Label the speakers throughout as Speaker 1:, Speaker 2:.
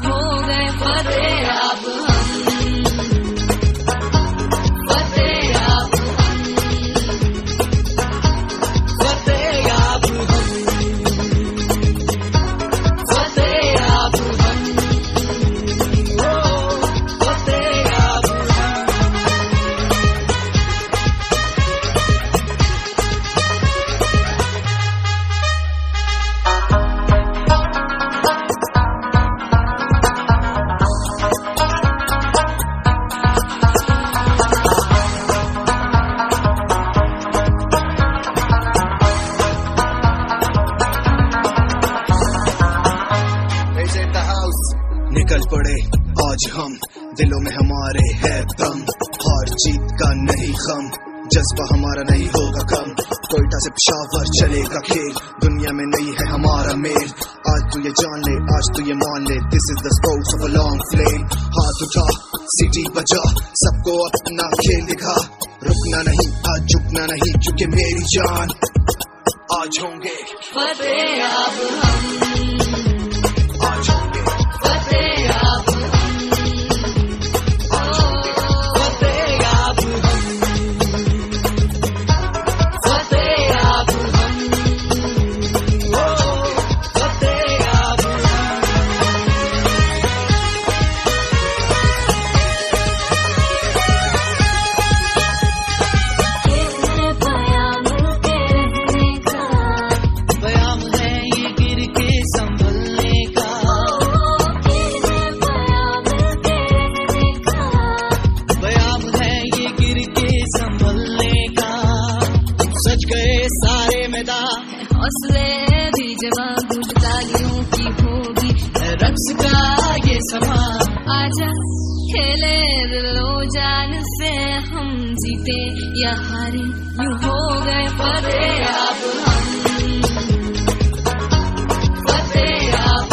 Speaker 1: हो गए फतेह अब
Speaker 2: निकल पड़े आज हम, दिलों में हमारे है दम, हार जीत का नहीं गम, जज्बा हमारा नहीं होगा कम, क्वेटा से पेशावर चलेगा खेल, दुनिया में नहीं है हमारा मेल, आज तू ये जान ले, आज तू ये मान ले, this is the sports of a long flame, हाथ उठा सीटी बजा, सबको अपना खेल दिखा, रुकना नहीं आज झुकना नहीं, क्योंकि मेरी जान आज होंगे
Speaker 1: फतेह अब हम,
Speaker 2: आज होंगे
Speaker 1: फतेह अब हौसले भी जवां गूंज तालियों की होगी रक्स का ये समा, आजा खेले दिलो जान से, हम जीते या हारे यूं हो गए फतेह अब हम, फतेह अब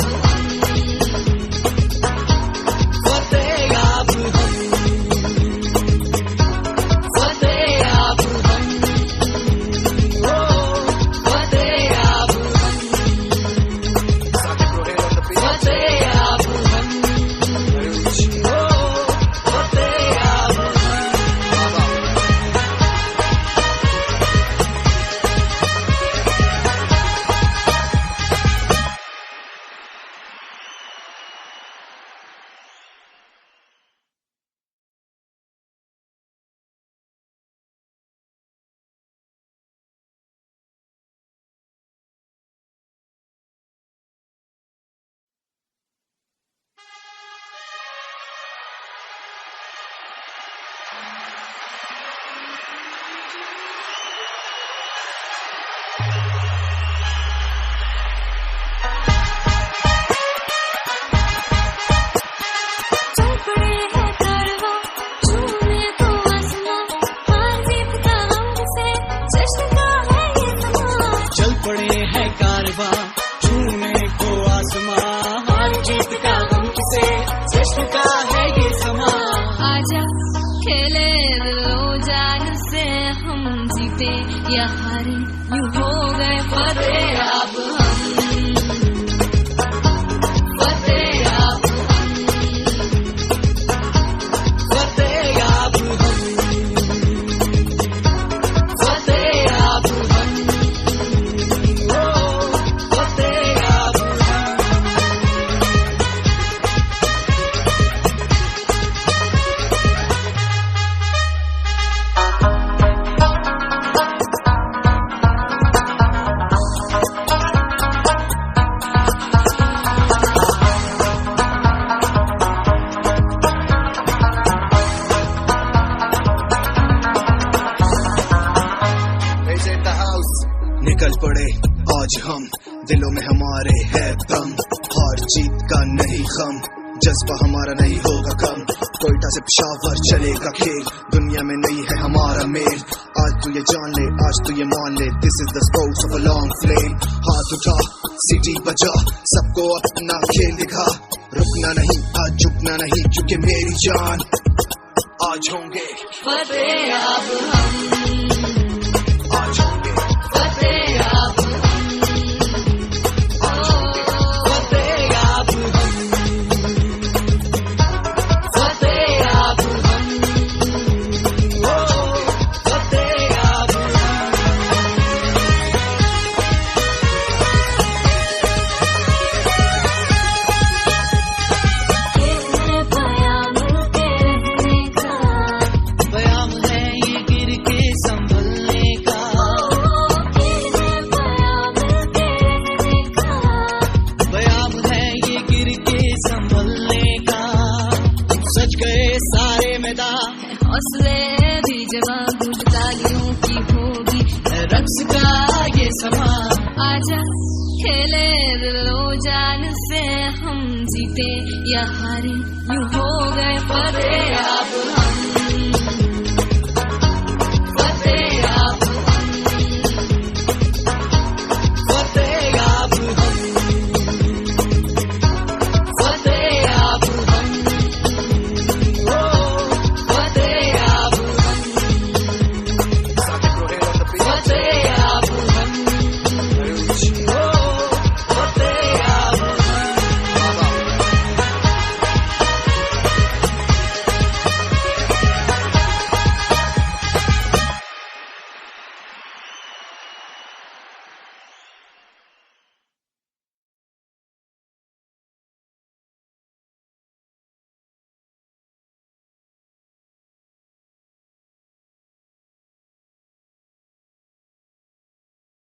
Speaker 1: फतेह अब फतेह अब या हारे यूं हो गए फतेह अब हम, फतेह अब फतेह अब फतेह अब फतेह अब
Speaker 2: निकल पड़े आज हम, दिलों में हमारे है दम, हार जीत का नहीं गम, जज्बा हमारा नहीं होगा कम, क्वेटा से पेशावर चलेगा खेल, दुनिया में नहीं है हमारा मेल, आज तू ये जान ले, आज तू ये मान ले, this is the sports of a long flame, हाथ उठा सीटी बजा, सबको अपना खेल दिखा, रुकना नहीं आज झुकना नहीं, क्योंकि मेरी जान आज होंगे
Speaker 1: फतेह अब हम,
Speaker 2: आज होंगे
Speaker 1: फतेह अब फतेह अब समा। आजा खेले दिलो जान से, हम जीते या हारे यूं हो गए फतेह अब।